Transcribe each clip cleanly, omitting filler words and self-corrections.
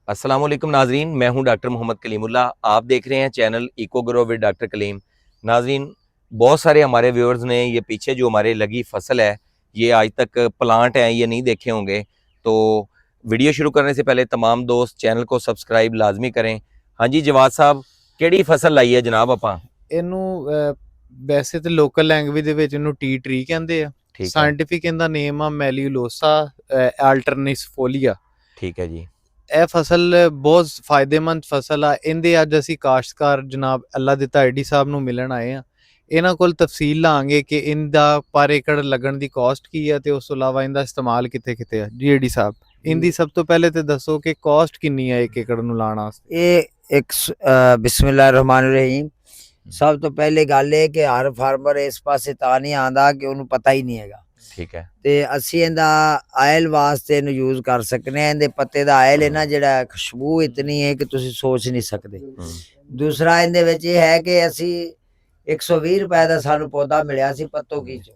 अस्सलाम वालेकुम नाजरीन, मैं हूं डॉक्टर मोहम्मद कलीमुल्ला। आप देख रहे हैं channel eco grow with doctor Kaleem. नाजरीन, बहुत सारे हमारे व्यूअर्स ने ये पीछे जो हमारे लगी फसल है, ये आज तक प्लांट हैं ये नहीं देखे होंगे। तो वीडियो शुरू करने से पहले तमाम दोस्त चैनल को सब्सक्राइब लाजमी करें। हाँ जी जवाद साहब, ਕਿਹੜੀ ਫਸਲ ਲਾਈ ਹੈ ਜਨਾਬ ਆਪਾਂ? ਇਹਨੂੰ ਵੈਸੇ ਤੇ ਲੋਕਲ ਲੈਂਗੁਏਜ ਦੇ ਵਿੱਚ ਇਹਨੂੰ ਟੀ ਟਰੀ ਕਹਿੰਦੇ ਆ। ਠੀਕ ਹੈ, ਸਾਇੰਟਿਫਿਕ ਇਹਦਾ ਨੇਮ ਆ ਮੈਲਿਊਲੋਸਾ ਆਲਟਰਨਿਸਫੋਲੀਆ। ਠੀਕ ਹੈ ਜੀ। ਇਹ ਫਸਲ ਬਹੁਤ ਫਾਇਦੇਮੰਦ ਫਸਲ ਆ। ਇਹਦੇ ਅੱਜ ਅਸੀਂ ਕਾਸ਼ਤਕਾਰ ਜਨਾਬ ਅੱਲਾ ਦਿੱਤਾ ਆਈਡੀ ਸਾਹਿਬ ਨੂੰ ਮਿਲਣ ਆਏ ਆ। ਇਹਨਾਂ ਕੋਲ ਤਫਸੀਲ ਲਾਂਗੇ ਕਿ ਇਹਦਾ ਪਰ ਏਕੜ ਲੱਗਣ ਦੀ ਕਾਸਟ ਕੀ ਆ ਤੇ ਉਸ ਤੋਂ ਇਲਾਵਾ ਇਹਦਾ ਇਸਤੇਮਾਲ ਕਿੱਥੇ ਕਿੱਥੇ ਆ। ਜੀ ਆਈਡੀ ਸਾਹਿਬ, ਇਹਦੀ ਸਭ ਤੋਂ ਪਹਿਲੇ ਤੇ ਦੱਸੋ ਕਿ ਕਾਸਟ ਕਿੰਨੀ ਆ 1 ਏਕੜ ਨੂੰ ਲਾਉਣ ਵਾਸਤੇ। ਇਹ ਇੱਕ ਬਿਸਮਿਲ੍ਲਾਹਿਰਰਹਿਮਾਨਿਰਰਹੀਮ। ਸਭ ਤੋਂ ਪਹਿਲੇ ਗੱਲ ਇਹ ਕਿ ਹਰ ਫਾਰਮਰ ਇਸ ਪਾਸੇ ਤਾਂ ਨਹੀਂ ਆਂਦਾ ਕਿ ਉਹਨੂੰ ਪਤਾ ਹੀ ਨਹੀਂ ਹੈਗਾ। ਠੀਕ ਹੈ, ਤੇ ਅਸੀਂ ਇਹਦਾ ਆਇਲ ਵਾਸਤੇ ਇਹਨੂੰ ਯੂਜ਼ ਕਰ ਸਕਨੇ ਆ। ਇਹਦੇ ਪੱਤੇ ਦਾ ਆਇਲ ਹੈ ਨਾ ਜਿਹੜਾ, ਖੁਸ਼ਬੂ ਇਤਨੀ ਹੈ ਕਿ ਤੁਸੀਂ ਸੋਚ ਨਹੀਂ ਸਕਦੇ। ਦੂਸਰਾ ਇਹਦੇ ਵਿੱਚ ਇਹ ਹੈ ਕਿ ਅਸੀਂ 120 ਰੁਪਏ ਦਾ ਸਾਨੂੰ ਪੌਦਾ ਮਿਲਿਆ ਸੀ ਪੱਤੋ ਕੀ ਚੋਂ।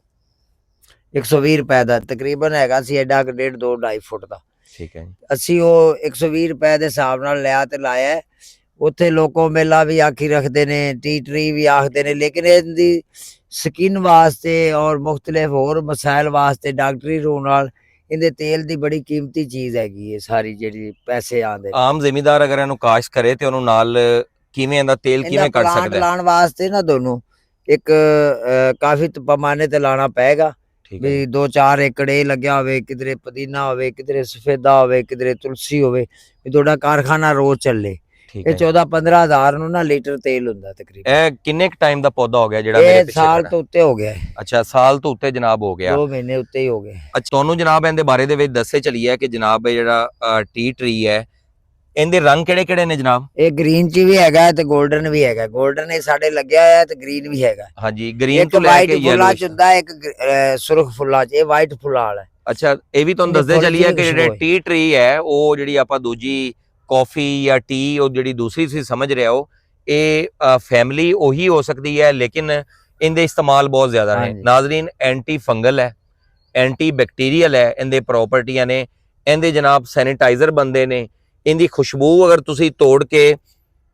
120 ਰੁਪਏ ਦਾ ਤਕਰੀਬਨ ਹੈਗਾ ਸੀ ਐਡਾ 1.5 2 2.5 ਫੁੱਟ ਦਾ। ਠੀਕ ਹੈ, ਅਸੀਂ ਉਹ 120 ਰੁਪਏ ਦੇ ਹਿਸਾਬ ਨਾਲ ਲਿਆ ਤੇ ਲਾਇਆ। ਉੱਥੇ ਲੋਕੋ ਮੇਲਾ ਵੀ ਆਖੀ ਰੱਖਦੇ ਨੇ, ਟੀ ਟਰੀ ਵੀ ਆਖਦੇ ਨੇ, ਲੇਕਿਨ ਇਹਦੀ ਸਕਿਨ ਵਾਸਤੇ ਔਰ ਮੁਖਤਲਿਫ ਹੋਰ ਮਸਾਇਲ ਵਾਸਤੇ ਡਾਕਟਰੀ ਰੂਹ ਨਾਲ ਇਹਦੇ ਤੇਲ ਦੀ ਬੜੀ ਕੀਮਤੀ ਚੀਜ਼ ਹੈਗੀ ਹੈ ਸਾਰੀ, ਜਿਹੜੀ ਪੈਸੇ ਆਉਂਦੇ। ਆਮ ਜ਼ਿਮੀਦਾਰ ਅਗਰ ਇਹਨੂੰ ਕਾਸ਼ ਕਰੇ ਤੇ ਉਹਨੂੰ ਨਾਲ ਕਿਵੇਂ ਇਹਦਾ ਤੇਲ ਕਿਵੇਂ ਕੱਢ ਸਕਦਾ ਹੈ? ਲਾਉਣ ਵਾਸਤੇ ਨਾ ਦੋਨੋਂ ਇੱਕ ਕਾਫੀ ਪੈਮਾਨੇ ਤੇ ਲਾਣਾ ਪਏਗਾ। ਵੀ 2-4 ਏਕੜ ਇਹ ਲੱਗਿਆ ਹੋਵੇ, ਕਿਧਰੇ ਪੁਦੀਨਾ ਹੋਵੇ, ਕਿਧਰੇ ਸਫੇਦਾ ਹੋਵੇ, ਕਿਧਰੇ ਤੁਲਸੀ ਹੋਵੇ, ਵੀ ਤੁਹਾਡਾ ਕਾਰਖਾਨਾ ਰੋਜ਼ ਚੱਲੇ। ਇਹ 14-15 ਹਜ਼ਾਰ ਨੂੰ ਨਾ ਲੀਟਰ ਤੇਲ ਹੁੰਦਾ ਤਕਰੀਬਨ। ਇਹ ਕਿੰਨੇ ਟਾਈਮ ਦਾ ਪੌਦਾ ਹੋ ਗਿਆ ਜਿਹੜਾ ਮੇਰੇ ਪਿੱਛੇ? ਸਾਲ ਤੋਂ ਉੱਤੇ ਹੋ ਗਿਆ। ਅੱਛਾ, ਸਾਲ ਤੋਂ ਉੱਤੇ ਜਨਾਬ ਹੋ ਗਿਆ। 2 ਮਹੀਨੇ ਉੱਤੇ ਹੀ ਹੋ ਗਏ। ਅੱਛਾ, ਤੁਹਾਨੂੰ ਜਨਾਬ ਇਹਦੇ ਬਾਰੇ ਦੇ ਵਿੱਚ ਦੱਸੇ ਚਲੀਏ ਕਿ ਜਨਾਬ ਇਹ ਜਿਹੜਾ ਟੀ ਟਰੀ ਹੈ, ਇਹਦੇ ਰੰਗ ਕਿਹੜੇ ਕਿਹੜੇ ਨੇ ਜਨਾਬ? ਇਹ ਗ੍ਰੀਨ ਚ ਵੀ ਹੈਗਾ ਤੇ 골ਡਨ ਵੀ ਹੈਗਾ। 골ਡਨ ਇਹ ਸਾਡੇ ਲੱਗਿਆ ਹੋਇਆ ਤੇ ਗ੍ਰੀਨ ਵੀ ਹੈਗਾ। ਹਾਂਜੀ, ਗ੍ਰੀਨ ਤੋਂ ਲੈ ਕੇ ਯੈਲੋ ਚ ਹੁੰਦਾ, ਇੱਕ ਸੁਰਖ ਫੁੱਲਾਂ ਚ, ਇਹ ਵਾਈਟ ਫੁੱਲਾਂ ਵਾਲਾ। ਅੱਛਾ, ਇਹ ਵੀ ਤੁਹਾਨੂੰ ਦੱਸਦੇ ਚਲੀਏ ਕਿ ਜਿਹੜੇ ਟੀ ਟਰੀ ਹੈ ਉਹ ਜਿਹੜੀ ਆਪਾਂ ਦੂਜੀ ਕੌਫੀ ਜਾਂ ਟੀ ਉਹ ਜਿਹੜੀ ਦੂਸਰੀ ਤੁਸੀਂ ਸਮਝ ਰਹੇ ਹੋ, ਇਹ ਫੈਮਿਲੀ ਉਹੀ ਹੋ ਸਕਦੀ ਹੈ, ਲੇਕਿਨ ਇਹਦੇ ਇਸਤੇਮਾਲ ਬਹੁਤ ਜ਼ਿਆਦਾ ਨੇ। ਨਾਜ਼ਰੀਨ, ਐਂਟੀ ਫੰਗਲ ਹੈ, ਐਂਟੀ ਬੈਕਟੀਰੀਅਲ ਹੈ, ਇਹਦੇ ਪ੍ਰੋਪਰਟੀਆਂ ਨੇ। ਇਹਦੇ ਜਨਾਬ ਸੈਨੀਟਾਈਜ਼ਰ ਬੰਦੇ ਨੇ। ਇਹਦੀ ਖੁਸ਼ਬੂ ਅਗਰ ਤੁਸੀਂ ਤੋੜ ਕੇ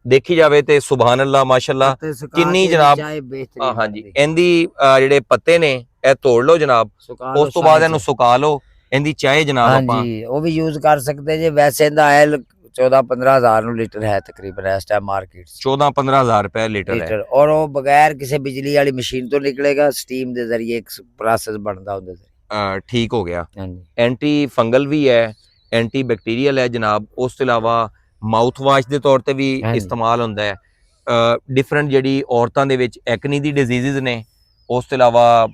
ਦੇਖੀ ਜਾਵੇ ਤੇ ਸੁਭਾਨ ਅੱਲਾ ਮਾਸ਼ਾਅੱਲਾ ਕਿੰਨੀ ਜਨਾਬ। ਹਾਂਜੀ, ਇਹਦੀ ਜਿਹੜੇ ਪੱਤੇ ਨੇ ਇਹ ਤੋੜ ਲਓ ਜਨਾਬ, ਉਸ ਤੋਂ ਬਾਅਦ ਇਹਨੂੰ ਸੁਕਾ ਲਓ। ਇਹਦੀ ਚਾਹ ਜਨਾਬ ਆਪਾਂ ਉਹ ਵੀ ਯੂਜ਼ ਕਰ ਸਕਦੇ ਜੇ। ਵੈਸੇ ਇਹਦਾ ਆਇਲ 14-15 ਹਜ਼ਾਰ ਨੂੰ ਲੀਟਰ ਹੈ ਤਕਰੀਬਨ ਇਸ ਟਾਈਮ ਮਾਰਕੀਟ 14-15 ਹਜ਼ਾਰ ਰੁਪਏ ਲੀਟਰ ਹੈ। ਔਰ ਉਹ ਬਗੈਰ ਕਿਸੇ ਬਿਜਲੀ ਵਾਲੀ ਮਸ਼ੀਨ ਤੋਂ ਨਿਕਲੇਗਾ, ਸਟੀਮ ਦੇ ਜ਼ਰੀਏ ਇੱਕ ਪ੍ਰੋਸੈਸ ਬਣਦਾ ਉਹਦੇ ਜ਼ਰੀਏ। ਠੀਕ ਹੋ ਗਿਆ। ਐਂਟੀ ਫੰਗਲ ਵੀ ਹੈ, ਐਂਟੀ ਬੈਕਟੀਰੀਅਲ ਹੈ ਜਨਾਬ। ਉਸ ਤੋਂ ਇਲਾਵਾ ਮਾਊਥ ਵਾਸ਼ ਦੇ ਤੌਰ ਤੇ ਵੀ ਇਸਤੇਮਾਲ ਹੁੰਦਾ ਹੈ। ਡਿਫਰੈਂਟ ਜਿਹੜੀ ਔਰਤਾਂ ਦੇ ਵਿੱਚ ਐਕਨੀ ਦੀ ਡਿਜ਼ੀਜ਼ਸ ਨੇ, ਉਸ ਤੋਂ ਇਲਾਵਾ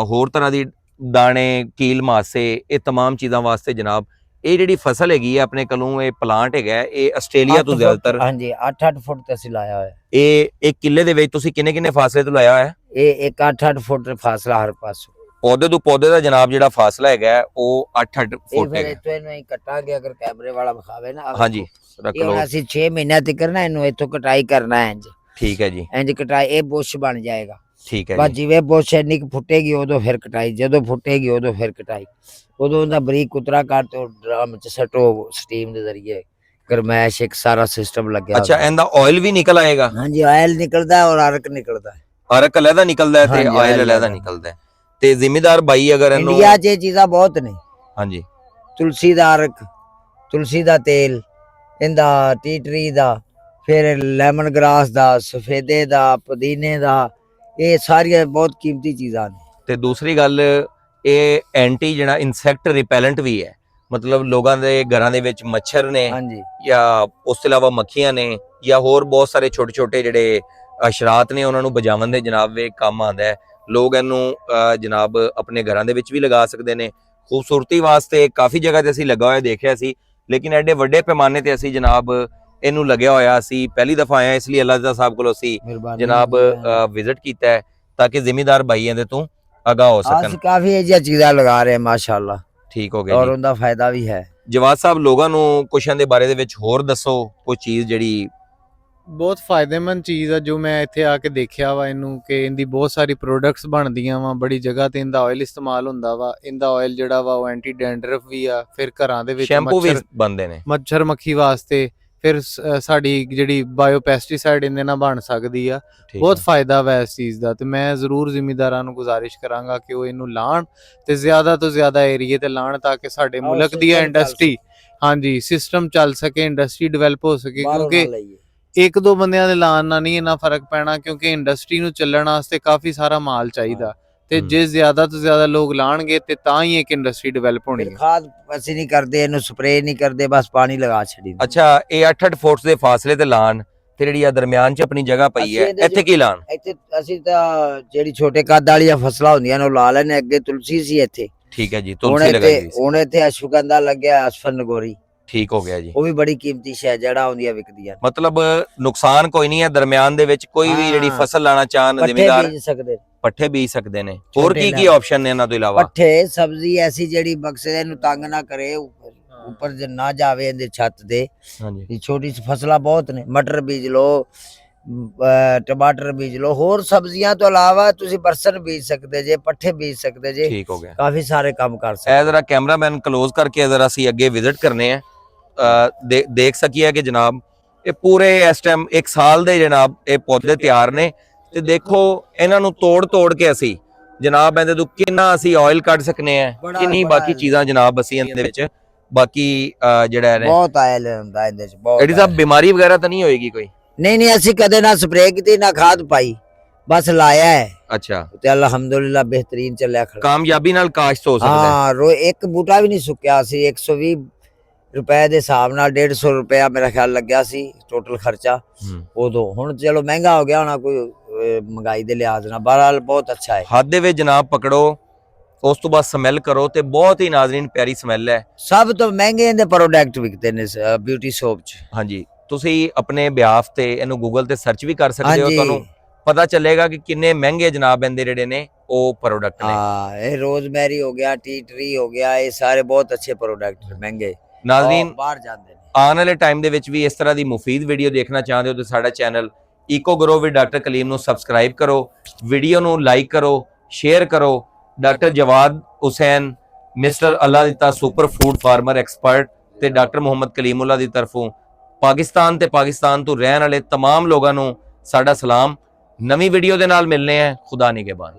ਹੋਰ ਤਰ੍ਹਾਂ ਦੀ ਦਾਣੇ, ਕੀਲ, ਮਾਸੇ, ਇਹ तमाम ਚੀਜ਼ਾਂ ਵਾਸਤੇ ਜਨਾਬ ਇਹ ਜਿਹੜੀ ਫਸਲ ਹੈਗੀ ਹੈ ਆਪਣੇ ਕੋਲੋਂ, ਇਹ ਪਲਾਂਟ ਹੈਗਾ, ਇਹ ਆਸਟ੍ਰੇਲੀਆ ਤੋਂ ਜ਼ਿਆਦਾਤਰ। ਹਾਂਜੀ, 8-8 ਫੁੱਟ ਤੇ ਅਸੀਂ ਲਾਇਆ ਹੋਇਆ। ਇਹ ਕਿੱਲੇ ਦੇ ਵਿੱਚ ਤੁਸੀਂ ਕਿੰਨੇ ਫਾਸਲੇ ਤੋਂ ਲਾਇਆ ਹੋਇਆ? ਇਹ ਇੱਕ 8-8 ਫੁੱਟ ਫਾਸਲਾ ਹਰ ਪਾਸੋਂ। ਪੌਦੇ ਤੋਂ ਪੌਦੇ ਦਾ ਜਨਾਬ ਜਿਹੜਾ ਫਾਸਲਾ ਹੈਗਾ ਉਹ 8-8 ਫੁੱਟ ਹੈਗਾ। ਇੱਥੋਂ ਇਹਨੂੰ ਕੱਟਾਂਗੇ, ਅਗਰ ਕੈਮਰੇ ਵਾਲਾ ਵਿਖਾਵੇ ਨਾ। ਹਾਂਜੀ, ਰੱਖ ਲਓ। ਅਸੀਂ 6 ਮਹੀਨਿਆਂ ਤੱਕ ਨਾ ਇਹਨੂੰ ਇੱਥੋਂ ਕਟਾਈ ਕਰਨਾ ਹੈ। ਇੰਜ ਠੀਕ ਹੈ ਜੀ, ਇੰਜ ਕਟਾਈ, ਇਹ ਬੁਸ਼ ਬਣ ਜਾਏਗਾ। ਠੀਕ ਹੈ ਬਸ ਜਿਵੇਂ ਬੁਸ਼ ਇੰਨੀ ਫੁੱਟੇਗੀ ਉਦੋਂ ਫਿਰ ਕਟਾਈ, ਜਦੋਂ ਫੁੱਟੇਗੀ ਉਦੋਂ ਫਿਰ ਕਟਾਈ। ਉਦੋਂ ਉਹਦਾ ਬਰੀਕ ਕੁਤਰਾ ਕਰਕੇ ਡਰਮ ਚ ਸਟੋ, ਸਟੀਮ ਦੇ ਜ਼ਰੀਏ ਗਰਮੈਸ਼, ਇੱਕ ਸਾਰਾ ਸਿਸਟਮ ਲੱਗਿਆ। ਅੱਛਾ, ਇਹਦਾ ਆਇਲ ਵੀ ਨਿਕਲ ਆਏਗਾ? ਹਾਂਜੀ, ਆਇਲ ਨਿਕਲਦਾ ਹੈ ਔਰ ਅਰਕ ਨਿਕਲਦਾ ਹੈ। ਅਰਕ ਅਲੱਗਾ ਨਿਕਲਦਾ ਹੈ ਤੇ ਆਇਲ ਅਲੱਗਾ ਨਿਕਲਦਾ ਹੈ। ਤੇ ਜ਼ਿਮੀਦਾਰ ਭਾਈ ਅਗਰ ਇਹਨੂੰ, ਇੰਡੀਆ 'ਚ ਇਹ ਚੀਜ਼ਾਂ ਬਹੁਤ ਨੇ। ਹਾਂਜੀ, ਤੁਲਸੀ ਦਾ ਅਰਕ, ਤੁਲਸੀ ਦਾ ਤੇਲ, ਇਹਦਾ ਟੀ ਟਰੀ ਦਾ, ਫਿਰ ਲੈਮਨ ਗ੍ਰਾਸ ਦਾ, ਸਫੇਦੇ ਦਾ, ਪੁਦੀਨੇ ਦਾ, ਇਹ ਸਾਰੀਆਂ ਬਹੁਤ ਕੀਮਤੀ ਚੀਜ਼ਾਂ ਨੇ। ਤੇ ਦੂਸਰੀ ਗੱਲ, ਇਹ ਐਂਟੀ ਜਿਹੜਾ ਇਨਸੈਕਟ ਰਿਪੈਲੈਂਟ ਵੀ ਹੈ। ਮਤਲਬ ਲੋਕਾਂ ਦੇ ਘਰਾਂ ਦੇ ਵਿੱਚ ਮੱਛਰ ਨੇ ਜਾਂ ਉਸ ਤੋਂ ਇਲਾਵਾ ਮੱਖੀਆਂ ਨੇ ਜਾਂ ਹੋਰ ਬਹੁਤ ਸਾਰੇ ਛੋਟੇ ਛੋਟੇ ਜਿਹੜੇ ਅਸ਼ਰਾਤ ਨੇ, ਉਹਨਾਂ ਨੂੰ ਬਚਾਉਣ ਦੇ ਜਨਾਬ ਵੇ ਕੰਮ ਆਉਂਦਾ ਹੈ। ਲੋਕ ਇਹਨੂੰ ਜਨਾਬ ਆਪਣੇ ਘਰਾਂ ਦੇ ਵਿੱਚ ਵੀ ਲਗਾ ਸਕਦੇ ਨੇ। ਖੂਬਸੂਰਤੀ ਵਾਸਤੇ ਕਾਫੀ ਜਗ੍ਹਾ ਤੇ ਅਸੀਂ ਲੱਗਾ ਹੋਇਆ ਦੇਖਿਆ ਸੀ, ਲੇਕਿਨ ਐਡੇ ਵੱਡੇ ਪੈਮਾਨੇ ਤੇ ਅਸੀਂ ਜਨਾਬ ਇਹਨੂੰ ਲੱਗਿਆ ਹੋਇਆ ਸੀ ਪਹਿਲੀ ਦਫਾ ਆਇਆ, ਇਸ ਲਈ ਅੱਲਾਹ ਸਾਹਿਬ ਕੋਲ ਅਸੀਂ ਜਨਾਬ ਵਿਜ਼ਿਟ ਕੀਤਾ ਹੈ ਤਾਂ ਕਿ ਜ਼ਿਮੀਦਾਰ ਭਾਈ ਇਹਦੇ ਤੋਂ ਆਗਾਹ ਹੋ ਸਕਣ। ਅਸੀਂ ਕਾਫੀ ਇਹ ਜਿਹੀਆਂ ਚੀਜ਼ਾਂ ਲਗਾ ਰਹੇ ਮਾਸ਼ਾਅੱਲਾ। ਠੀਕ ਹੋ ਗਿਆ ਔਰ ਉਹਦਾ ਫਾਇਦਾ ਵੀ ਹੈ। ਜਵਾਦ ਸਾਹਿਬ, ਲੋਕਾਂ ਨੂੰ ਕੁਛ ਇਹਦੇ ਬਾਰੇ ਦੇ ਵਿੱਚ ਹੋਰ ਦੱਸੋ, ਕੋਈ ਚੀਜ਼ ਜਿਹੜੀ ਬਹੁਤ ਫਾਇਦੇਮੰਦ ਚੀਜ਼ ਆ ਜੋ ਮੈਂ ਇੱਥੇ ਆ ਕੇ ਦੇਖਿਆ ਵਾ ਇਹਨੂੰ, ਕਿ ਇਹਦੀ ਬਹੁਤ ਸਾਰੀ ਪ੍ਰੋਡਕਟਸ ਬਣਦੀਆਂ ਵਾ, ਬੜੀ ਜਗ੍ਹਾ ਤੇ ਇਹਦਾ ਆਇਲ ਇਸਤੇਮਾਲ ਹੁੰਦਾ ਵਾ। ਇਹਦਾ ਆਇਲ ਜਿਹੜਾ ਵਾ ਉਹ ਐਂਟੀ ਡੈਂਡਰਫ ਵੀ ਆ, ਫਿਰ ਘਰਾਂ ਦੇ ਵਿੱਚ ਸ਼ੈਂਪੂ ਵੀ ਬਣਦੇ ਨੇ ਮੱਛਰ ਮੱਖੀ ਵਾਸਤੇ, ਫਿਰ ਸਾਡੀ ਜਿਹੜੀ ਬਾਇਓ ਪੈਸਟੀਸਾਈਡ ਇਹਦੇ ਨਾਲ ਬਣ ਸਕਦੀ ਆ। ਬਹੁਤ ਫਾਇਦਾ ਵਾ ਇਸ ਚੀਜ਼ ਦਾ, ਤੇ ਮੈਂ ਜ਼ਰੂਰ ਜ਼ਿਮੀਂਦਾਰਾਂ ਨੂੰ ਗੁਜ਼ਾਰਿਸ਼ ਕਰਾਂਗਾ ਕਿ ਉਹ ਇਹਨੂੰ ਲਾਣ ਤੇ ਜ਼ਿਆਦਾ ਤੋਂ ਜ਼ਿਆਦਾ ਏਰੀਏ ਤੇ ਲਾਣ, ਤਾਂ ਕਿ ਸਾਡੇ ਮੁਲਕ ਦੀ ਇੰਡਸਟਰੀ, ਹਾਂਜੀ, ਸਿਸਟਮ ਚੱਲ ਸਕੇ, ਇੰਡਸਟਰੀ ਡਿਵੈਲਪ ਹੋ ਸਕੇ। ਕਿਉਂਕਿ ਇੱਕ ਦੋ ਬੰਦਿਆਂ ਦੇ ਲਾਣ ਨਾਲ ਨਹੀਂ ਇੰਨਾ ਫਰਕ ਪੈਣਾ, ਕਿਉਂਕਿ ਇੰਡਸਟਰੀ ਨੂੰ ਚੱਲਣ ਵਾਸਤੇ ਕਾਫੀ ਸਾਰਾ ਮਾਲ ਚਾਹੀਦਾ, ਤੇ ਜੇ ਜ਼ਿਆਦਾ ਤੋਂ ਜ਼ਿਆਦਾ ਲੋਕ ਲਾਣਗੇ ਤੇ ਤਾਂ ਹੀ ਇੱਕ ਇੰਡਸਟਰੀ ਡਿਵੈਲਪ ਹੋਣੀ ਹੈ। ਖਾਦ ਅਸੀਂ ਨਹੀਂ ਕਰਦੇ, ਇਹਨੂੰ ਸਪਰੇਅ ਨਹੀਂ ਕਰਦੇ, ਬਸ ਪਾਣੀ ਲਗਾ ਛੱਡੀ। ਅੱਛਾ, ਇਹ 8-8 ਫੁੱਟ ਦੇ ਫਾਸਲੇ ਤੇ ਲਾਣ, ਤੇ ਜਿਹੜੀ ਆ ਦਰਮਿਆਨ 'ਚ ਆਪਣੀ ਜਗ੍ਹਾ ਪਈ ਹੈ, ਇੱਥੇ ਕੀ ਲਾਣ? ਇੱਥੇ ਅਸੀਂ ਤਾਂ ਜਿਹੜੀ ਛੋਟੇ ਕੱਦ ਵਾਲੀਆਂ ਫਸਲਾਂ ਹੁੰਦੀਆਂ ਨੇ ਉਹ ਲਾ ਲੈਣੇ। ਅੱਗੇ ਤੁਲਸੀ ਸੀ ਇੱਥੇ, ਠੀਕ ਹੈ ਜੀ, ਤੁਲਸੀ ਲਗਾਈ ਸੀ। ਹੁਣ ਇੱਥੇ ਅਸ਼ਵਗੰਧਾ ਲੱਗਿਆ, ਅਸ਼ਫਨਗੋਰੀ, ਠੀਕ ਹੋ ਗਿਆ ਜੀ। ਉਹ ਵੀ ਬੜੀ ਕੀਮਤੀ ਸ਼ੈ, ਜੜਾ ਹੁੰਦੀਆਂ ਵਿਕਦੀਆਂ। ਮਤਲਬ ਨੁਕਸਾਨ ਕੋਈ ਨਹੀਂ ਹੈ, ਦਰਮਿਆਨ ਦੇ ਵਿੱਚ ਕੋਈ ਵੀ ਜਿਹੜੀ ਫਸਲ ਲਾਣਾ ਚਾਹਣ ਜ਼ਿਮੀਂਦਾਰ ਬੀਜ ਸਕਦੇ, ਪੱਠੇ ਬੀਜ ਸਕਦੇ ਨੇ। ਹੋਰ ਕੀ ਕੀ ਆਪਸ਼ਨ ਨੇ ਇਹਨਾਂ ਤੋਂ ਇਲਾਵਾ? ਪੱਠੇ, ਸਬਜ਼ੀ ਐਸੀ ਜਿਹੜੀ ਬਕਸੇ ਨੂੰ ਤੰਗ ਨਾ ਕਰੇ, ਉੱਪਰ ਨਾ ਜਾਵੇ ਇਹਦੇ ਛੱਤ ਤੇ। ਹਾਂਜੀ, ਛੋਟੀ ਫਸਲਾਂ ਬਹੁਤ ਨੇ, ਮਟਰ ਬੀਜ ਲਓ, ਟਮਾਟਰ ਬੀਜ ਲਓ, ਹੋਰ ਸਬਜ਼ੀਆਂ ਤੋਂ ਇਲਾਵਾ ਤੁਸੀਂ ਬਰਸਨ ਬੀਜ ਸਕਦੇ ਜੇ, ਪੱਠੇ ਬੀਜ ਸਕਦੇ ਜੇ, ਠੀਕ ਹੋ ਗਿਆ। ਕਾਫੀ ਸਾਰੇ ਕੰਮ ਕਰ ਸਕਦੇ। ਇਹ ਜ਼ਰਾ ਕੈਮਰਾਮੈਨ ਕਲੋਜ਼ ਕਰਕੇ ਜ਼ਰਾ ਅਸੀਂ ਅੱਗੇ ਵਿਜ਼ਿਟ ਕਰਨੇ ਆ, ਦੇਖ ਸਕੀਏ ਕਿ ਜਨਾਬ ਇਹ ਪੂਰੇ ਇਸ ਟਾਈਮ 1 ਸਾਲ ਦੇ ਜਨਾਬ ਇਹ ਪੌਦੇ ਤਿਆਰ ਨੇ, ਤੇ ਦੇਖੋ ਇਹਨਾਂ ਨੂੰ ਤੋੜ ਕੇ ਅਸੀਂ ਜਨਾਬ ਇਹਦੇ ਤੋਂ ਕਿੰਨਾ ਅਸੀਂ ਆਇਲ ਕੱਢ ਸਕਨੇ ਆ, ਕਿੰਨੀ ਬਾਕੀ ਚੀਜ਼ਾਂ ਜਨਾਬ ਅਸੀਂ ਇਹਦੇ ਵਿੱਚ ਬਾਕੀ ਜਿਹੜਾ ਹੈ ਬਹੁਤ ਆਇਲ ਹੁੰਦਾ ਇਹਦੇ ਚ, ਬਹੁਤ। ਐਡੀ ਸਾਹਿਬ ਬਿਮਾਰੀ ਵਗੈਰਾ ਤਾਂ ਨਹੀਂ ਹੋਏਗੀ ਕੋਈ? ਨਹੀਂ, ਅਸੀਂ ਕਦੇ ਨਾ ਸਪਰੇਅ ਕੀਤੀ ਨਾ ਖਾਦ ਪਾਈ, ਬਸ ਲਾਇਆ ਹੈ। ਅੱਛਾ, ਤੇ ਅਲਹਮਦੁਲਿਲਾ ਬਿਹਤਰੀਨ ਚੱਲਿਆ ਖੜਾ, ਕਾਮਯਾਬੀ ਨਾਲ ਕਾਸ਼ਤ ਹੋ ਸਕਦਾ ਹੈ। ਹਾਂ, ਇੱਕ ਬੂਟਾ ਵੀ ਨਹੀਂ ਸੁੱਕਿਆ ਸੀ। 120 ਰੁਪਏ ਦੇ ਹਿਸਾਬ ਨਾਲ 150 ਰੁਪਇਆ ਮੇਰਾ ਖਿਆਲ ਲੱਗਿਆ ਸੀ ਟੋਟਲ ਖਰਚਾ ਉਦੋਂ। ਹੁਣ ਚਲੋ ਮਹਿੰਗਾ ਹੋ ਗਿਆ ਹੋਣਾ, ਕੋਈ ਮਹਿੰਗਾਈ ਦੇ ਲਿਹਾਜ਼ ਨਾਲ। ਬਹਰਹਾਲ ਬਹੁਤ ਅੱਛਾ ਹੈ। ਹੱਥ ਦੇ ਵਿੱਚ ਜਨਾਬ ਪਕੜੋ, ਉਸ ਤੋਂ ਬਾਅਦ ਸਮੈਲ ਕਰੋ, ਤੇ ਬਹੁਤ ਹੀ ਨਾਜ਼ਰੀਨ ਪਿਆਰੀ ਸਮੈਲ ਹੈ। ਸਭ ਤੋਂ ਮਹਿੰਗੇ ਇਹਦੇ ਪ੍ਰੋਡਕਟ ਵਿਕਦੇ ਨੇ ਬਿਊਟੀ ਸੋਪ ਚ। ਹਾਂਜੀ, ਤੁਸੀਂ ਆਪਣੇ ਬਿਹਾਫ ਤੇ ਇਹਨੂੰ ਗੂਗਲ ਤੇ ਸਰਚ ਵੀ ਕਰ ਸਕਦੇ ਹੋ, ਤੁਹਾਨੂੰ ਪਤਾ ਚੱਲੇਗਾ ਕਿ ਕਿੰਨੇ ਮਹਿੰਗੇ ਜਨਾਬ ਇਹਦੇ ਜਿਹੜੇ ਨੇ ਉਹ ਪ੍ਰੋਡਕਟ ਨੇ। ਹਾਂ, ਇਹ ਰੋਜ਼ਮੈਰੀ ਹੋ ਗਿਆ, ਟੀ ਟਰੀ ਹੋ ਗਿਆ, ਇਹ ਸਾਰੇ ਬਹੁਤ ਅੱਛੇ ਪ੍ਰੋਡਕਟ ਮਹਿੰਗੇ ਨਾਜ਼ਰੀਨ ਬਾਹਰ ਜਾਂਦੇ ਨੇ। ਆਉਣ ਵਾਲੇ ਟਾਈਮ ਦੇ ਵਿੱਚ ਵੀ ਇਸ ਤਰ੍ਹਾਂ ਦੀ ਮੁਫੀਦ ਵੀਡੀਓ ਦੇਖਣਾ ਚਾਹੁੰਦੇ ਹੋ ਤਾਂ ਸਾਡਾ channel eco grow with doctor Kaleem ਨੂੰ ਸਬਸਕ੍ਰਾਈਬ ਕਰੋ, ਵੀਡੀਓ ਨੂੰ ਲਾਈਕ ਕਰੋ, ਸ਼ੇਅਰ ਕਰੋ। ਡਾਕਟਰ ਜਵਾਦ ਹੁਸੈਨ, ਮਿਸਟਰ ਅੱਲਾ ਦਿੱਤਾ ਸੁਪਰ ਫੂਡ ਫਾਰਮਰ ਐਕਸਪਰਟ, ਤੇ ਡਾਕਟਰ ਮੁਹੰਮਦ ਕਲੀਮੁੱਲਾ ਦੀ ਤਰਫੋਂ ਪਾਕਿਸਤਾਨ ਤੇ ਪਾਕਿਸਤਾਨ ਤੋਂ ਰਹਿਣ ਵਾਲੇ तमाम ਲੋਕਾਂ ਨੂੰ ਸਾਡਾ ਸਲਾਮ। ਨਵੀਂ ਵੀਡੀਓ ਦੇ ਨਾਲ ਮਿਲਨੇ ਆ। ਖੁਦਾ ਨਿਗਹਿਬਾਨ।